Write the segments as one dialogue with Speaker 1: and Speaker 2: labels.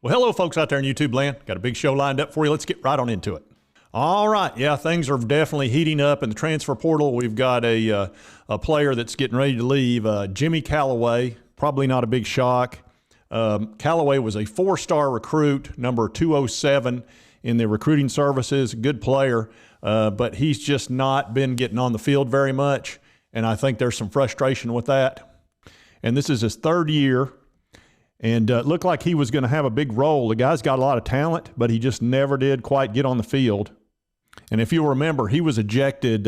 Speaker 1: Well, hello, folks out there in YouTube land. Got a big show lined up for you. Let's get right on into it. All right. Yeah, things are definitely heating up in the transfer portal. We've got a player that's getting ready to leave, Jimmy Callaway. Probably not a big shock. Callaway was a four-star recruit, number 207 in the recruiting services. Good player, but he's just not been getting on the field very much, and I think there's some frustration with that. And this is his third year. And it looked like he was going to have a big role. The guy's got a lot of talent, but he just never did quite get on the field. And if you'll remember, he was ejected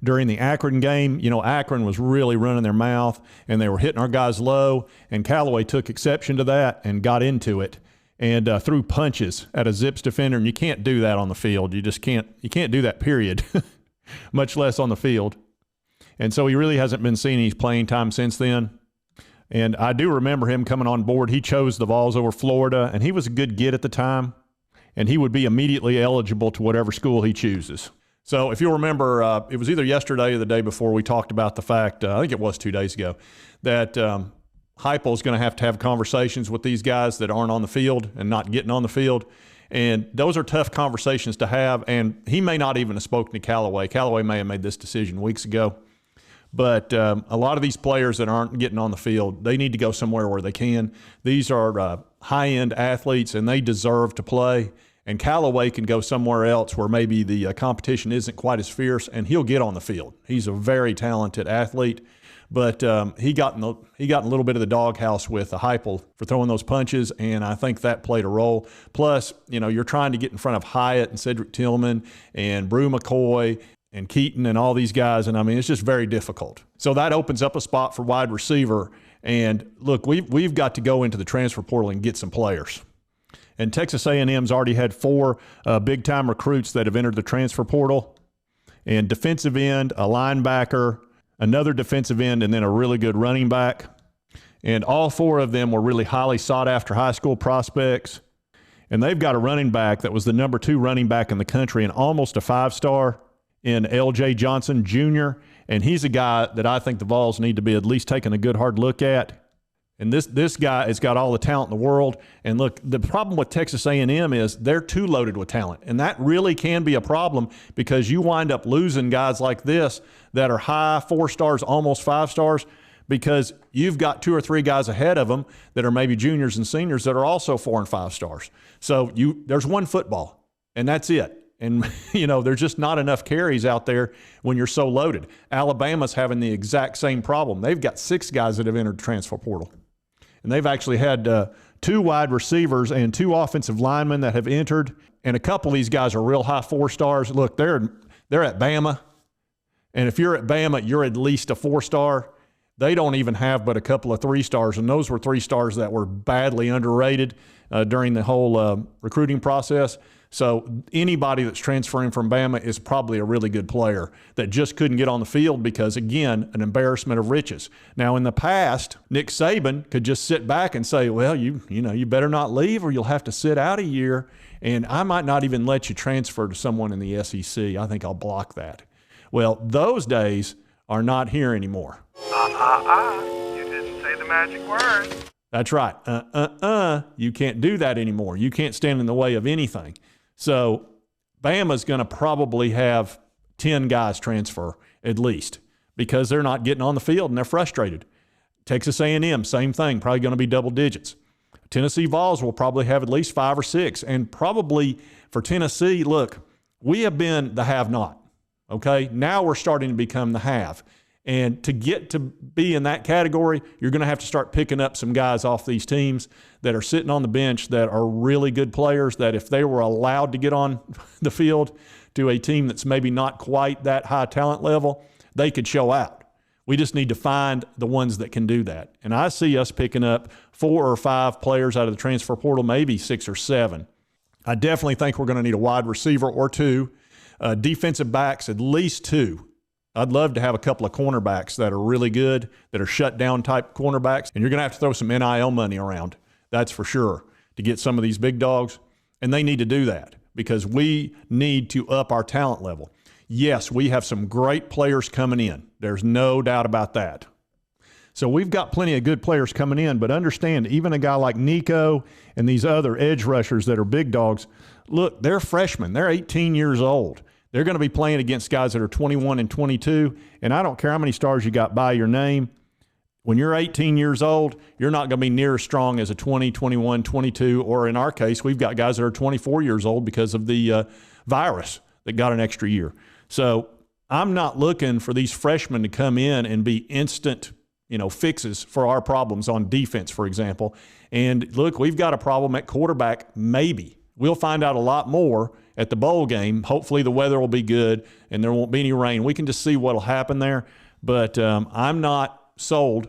Speaker 1: during the Akron game. You know, Akron was really running their mouth, and they were hitting our guys low, and Callaway took exception to that and got into it and threw punches at a Zips defender, and you can't do that on the field. You just can't. You can't do that, period, much less on the field. And so he really hasn't been seeing any playing time since then. And I do remember him coming on board. He chose the Vols over Florida, and he was a good get at the time, and he would be immediately eligible to whatever school he chooses. So if you'll remember, it was either yesterday or the day before we talked about the fact, I think it was 2 days ago, that Heupel is going to have conversations with these guys that aren't on the field and not getting on the field. And those are tough conversations to have, and he may not even have spoken to Callaway. Callaway may have made this decision weeks ago. But a lot of these players that aren't getting on the field, they need to go somewhere where they can. These are high-end athletes, and they deserve to play. And Callaway can go somewhere else where maybe the competition isn't quite as fierce, and he'll get on the field. He's a very talented athlete, but he got in a little bit of the doghouse with Heupel for throwing those punches, and I think that played a role. Plus, you know, you're trying to get in front of Hyatt and Cedric Tillman and Brew McCoy and Keaton and all these guys, and I mean, it's just very difficult. So that opens up a spot for wide receiver. And look, we've got to go into the transfer portal and get some players. And Texas A&M's already had 4 big-time recruits that have entered the transfer portal. And defensive end, a linebacker, another defensive end, and then a really good running back. And all 4 of them were really highly sought-after high school prospects. And they've got a running back that was the number 2 running back in the country and almost a 5-star. In L.J. Johnson Jr., and he's a guy that I think the Vols need to be at least taking a good hard look at. And this guy has got all the talent in the world. And look, the problem with Texas A&M is they're too loaded with talent, and that really can be a problem because you wind up losing guys like this that are high 4 stars, almost 5 stars, because you've got 2 or 3 guys ahead of them that are maybe juniors and seniors that are also 4 and 5 stars. So there's one football, and that's it. And, you know, there's just not enough carries out there when you're so loaded. Alabama's having the exact same problem. They've got 6 guys that have entered the transfer portal. And they've actually had 2 wide receivers and 2 offensive linemen that have entered. And a couple of these guys are real high 4 stars. Look, they're at Bama. And if you're at Bama, you're at least a 4-star. They don't even have but a couple of 3 stars. And those were 3 stars that were badly underrated during the whole recruiting process. So anybody that's transferring from Bama is probably a really good player that just couldn't get on the field because, again, an embarrassment of riches. Now, in the past, Nick Saban could just sit back and say, well, you better not leave or you'll have to sit out a year, and I might not even let you transfer to someone in the SEC. I think I'll block that. Well, those days are not here anymore.
Speaker 2: You didn't say the magic word.
Speaker 1: That's right. You can't do that anymore. You can't stand in the way of anything. So Bama's going to probably have 10 guys transfer at least because they're not getting on the field and they're frustrated. Texas A&M, same thing, probably going to be double digits. Tennessee Vols will probably have at least 5 or 6. And probably for Tennessee, look, we have been the have-not, okay? Now we're starting to become the have. And to get to be in that category, you're going to have to start picking up some guys off these teams that are sitting on the bench that are really good players that if they were allowed to get on the field to a team that's maybe not quite that high talent level, they could show out. We just need to find the ones that can do that. And I see us picking up 4 or 5 players out of the transfer portal, maybe 6 or 7. I definitely think we're going to need a wide receiver or 2, defensive backs, at least 2. I'd love to have a couple of cornerbacks that are really good, that are shut-down type cornerbacks, and you're going to have to throw some NIL money around, that's for sure, to get some of these big dogs, and they need to do that because we need to up our talent level. Yes, we have some great players coming in. There's no doubt about that. So we've got plenty of good players coming in, but understand, even a guy like Nico and these other edge rushers that are big dogs, look, they're freshmen. They're 18 years old. They're going to be playing against guys that are 21 and 22, and I don't care how many stars you got by your name. When you're 18 years old, you're not going to be near as strong as a 20, 21, 22, or in our case, we've got guys that are 24 years old because of the virus that got an extra year. So I'm not looking for these freshmen to come in and be instant fixes for our problems on defense, for example. And look, we've got a problem at quarterback, maybe. We'll find out a lot more at the bowl game. Hopefully the weather will be good and there won't be any rain. We can just see what will happen there. But I'm not sold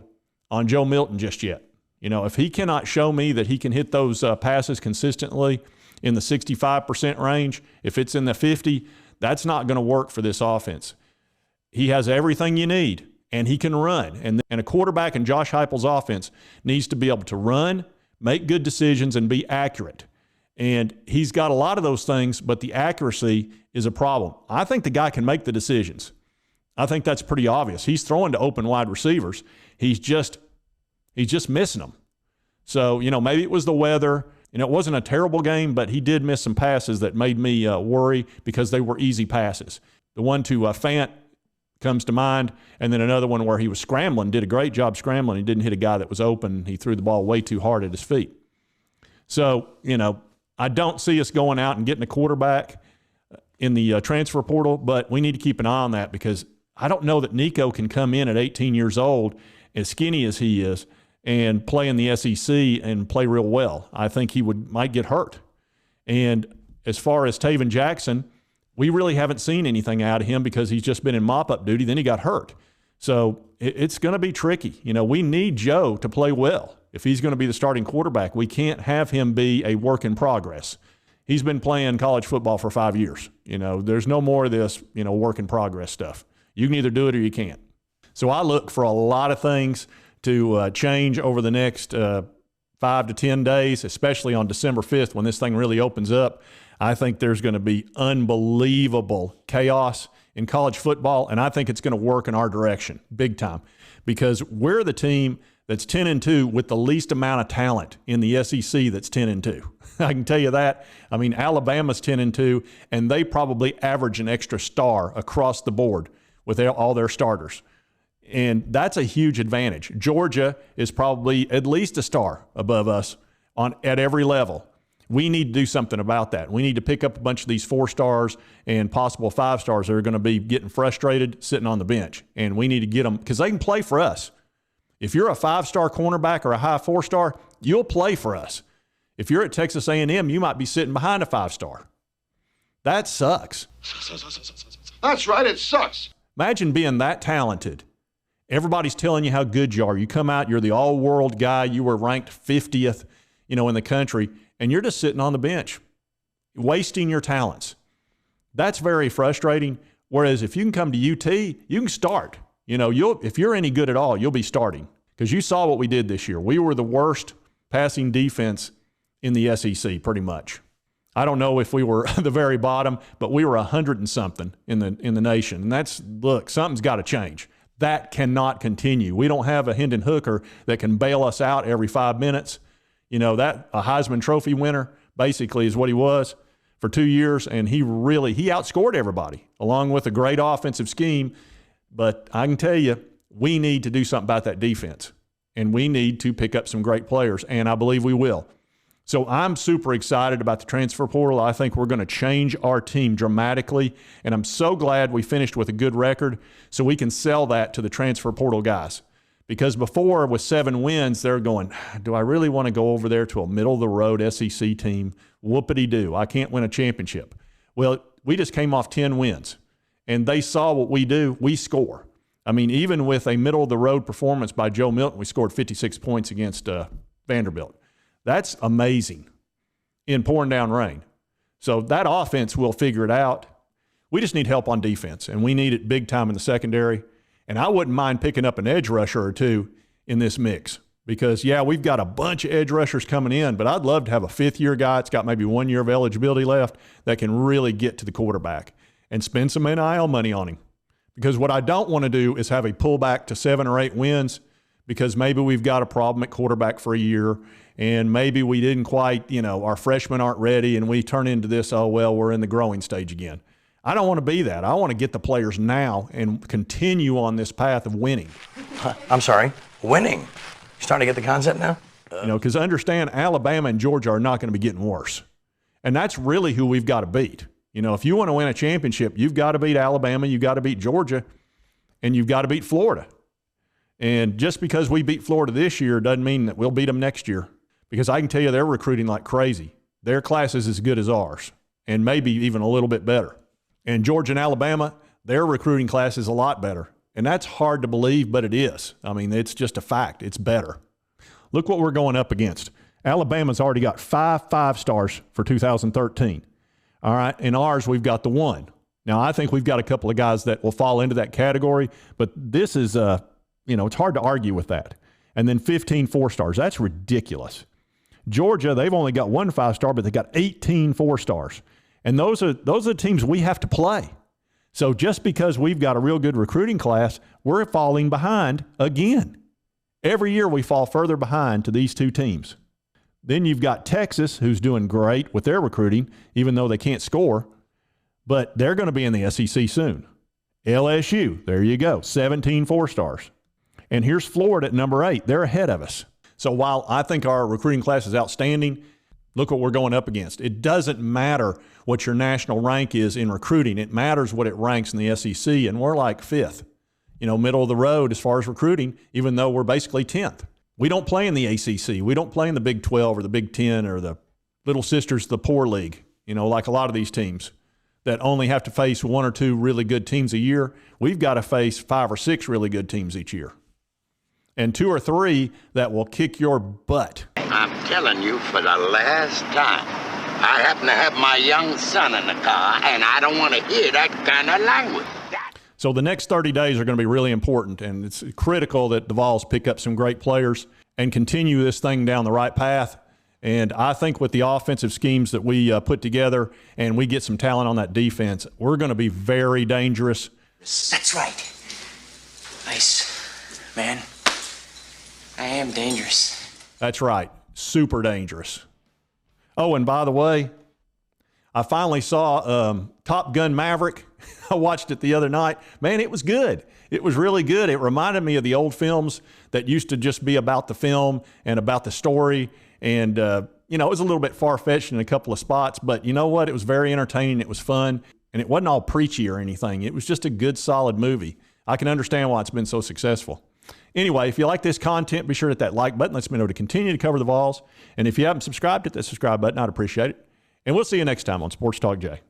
Speaker 1: on Joe Milton just yet. If he cannot show me that he can hit those passes consistently in the 65% range, if it's in the 50, that's not going to work for this offense. He has everything you need. And he can run. And a quarterback in Josh Heupel's offense needs to be able to run, make good decisions, and be accurate. And he's got a lot of those things, but the accuracy is a problem. I think the guy can make the decisions. I think that's pretty obvious. He's throwing to open wide receivers. He's just missing them. So, maybe it was the weather. It wasn't a terrible game, but he did miss some passes that made me worry because they were easy passes. The one to Fant comes to mind, and then another one where he was scrambling, did a great job scrambling. He didn't hit a guy that was open. He threw the ball way too hard at his feet. So, I don't see us going out and getting a quarterback in the transfer portal, but we need to keep an eye on that because I don't know that Nico can come in at 18 years old, as skinny as he is, and play in the SEC and play real well. I think he might get hurt. And as far as Taven Jackson, we really haven't seen anything out of him because he's just been in mop-up duty. Then he got hurt. So it's going to be tricky. We need Joe to play well. If he's going to be the starting quarterback, we can't have him be a work in progress. He's been playing college football for 5 years. There's no more of this, work in progress stuff. You can either do it or you can't. So I look for a lot of things to change over the next 5 to 10 days, especially on December 5th when this thing really opens up. I think there's going to be unbelievable chaos in college football, and I think it's going to work in our direction big time because we're the team that's 10-2 with the least amount of talent in the SEC that's 10-2. I can tell you that. I mean, Alabama's 10-2, and they probably average an extra star across the board with all their starters. And that's a huge advantage. Georgia is probably at least a star above us at every level. We need to do something about that. We need to pick up a bunch of these 4 stars and possible 5 stars that are going to be getting frustrated sitting on the bench. And we need to get them because they can play for us. If you're a 5-star cornerback or a high 4-star, you'll play for us. If you're at Texas A&M, you might be sitting behind a 5-star. That sucks.
Speaker 3: That's right, it sucks.
Speaker 1: Imagine being that talented. Everybody's telling you how good you are. You come out, you're the all-world guy. You were ranked 50th, in the country, and you're just sitting on the bench, wasting your talents. That's very frustrating. Whereas if you can come to UT, you can start. If you're any good at all, you'll be starting because you saw what we did this year. We were the worst passing defense in the SEC, pretty much. I don't know if we were the very bottom, but we were 100 and something in the nation. And something's got to change. That cannot continue. We don't have a Hendon Hooker that can bail us out every 5 minutes. That a Heisman Trophy winner basically is what he was for 2 years, and he outscored everybody along with a great offensive scheme. But I can tell you, we need to do something about that defense, and we need to pick up some great players, and I believe we will. So I'm super excited about the transfer portal. I think we're going to change our team dramatically, and I'm so glad we finished with a good record so we can sell that to the transfer portal guys. Because before, with 7 wins, they're going, do I really want to go over there to a middle-of-the-road SEC team? Whoopity-doo, I can't win a championship. Well, we just came off 10 wins, and they saw what we do. We score. I mean, even with a middle-of-the-road performance by Joe Milton, we scored 56 points against Vanderbilt. That's amazing in pouring down rain. So that offense will figure it out. We just need help on defense, and we need it big time in the secondary. And I wouldn't mind picking up an edge rusher or 2 in this mix because, we've got a bunch of edge rushers coming in, but I'd love to have a 5th-year guy that's got maybe 1 year of eligibility left that can really get to the quarterback and spend some NIL money on him. Because what I don't want to do is have a pullback to 7 or 8 wins because maybe we've got a problem at quarterback for a year, and maybe we didn't quite, our freshmen aren't ready, and we turn into this, oh, well, we're in the growing stage again. I don't want to be that. I want to get the players now and continue on this path of winning.
Speaker 4: I'm sorry, winning? You starting to get the concept now?
Speaker 1: Because understand, Alabama and Georgia are not going to be getting worse. And that's really who we've got to beat. If you want to win a championship, you've got to beat Alabama, you've got to beat Georgia, and you've got to beat Florida. And just because we beat Florida this year doesn't mean that we'll beat them next year, because I can tell you they're recruiting like crazy. Their class is as good as ours, and maybe even a little bit better. And Georgia and Alabama, their recruiting class is a lot better. And that's hard to believe, but it is. I mean, it's just a fact. It's better. Look what we're going up against. Alabama's already got 5 5-stars for 2013. All right, in ours, we've got the 1. Now, I think we've got a couple of guys that will fall into that category, but this is, it's hard to argue with that. And then 15 4-stars. That's ridiculous. Georgia, they've only got 1 5-star, but they got 18 4-stars. And those are the teams we have to play. So just because we've got a real good recruiting class, we're falling behind again. Every year we fall further behind to these 2 teams. Then you've got Texas, who's doing great with their recruiting, even though they can't score, but they're going to be in the SEC soon. LSU, there you go, 17 4-stars. And here's Florida at number 8. They're ahead of us. So while I think our recruiting class is outstanding, look what we're going up against. It doesn't matter what your national rank is in recruiting. It matters what it ranks in the SEC, and we're like 5th, middle of the road as far as recruiting, even though we're basically 10th. We don't play in the ACC. We don't play in the Big 12 or the Big 10 or the Little Sisters, the Poor League, like a lot of these teams that only have to face 1 or 2 really good teams a year. We've got to face 5 or 6 really good teams each year, and 2 or 3 that will kick your butt.
Speaker 5: I'm telling you for the last time, I happen to have my young son in the car, and I don't want to hear that kind of language.
Speaker 1: So the next 30 days are going to be really important, and it's critical that the Vols pick up some great players and continue this thing down the right path. And I think with the offensive schemes that we put together and we get some talent on that defense, we're going to be very dangerous.
Speaker 6: That's right. Nice, man. I am dangerous.
Speaker 1: That's right. Super dangerous. Oh, and by the way, I finally saw Top Gun Maverick. I watched it the other night. Man, it was good. It was really good. It reminded me of the old films that used to just be about the film and about the story. And, it was a little bit far-fetched in a couple of spots, but you know what? It was very entertaining. It was fun. And it wasn't all preachy or anything. It was just a good, solid movie. I can understand why it's been so successful. Anyway, if you like this content, be sure to hit that like button. Let's me know to continue to cover the Vols. And if you haven't subscribed, hit that subscribe button. I'd appreciate it. And we'll see you next time on Sports Talk Jay.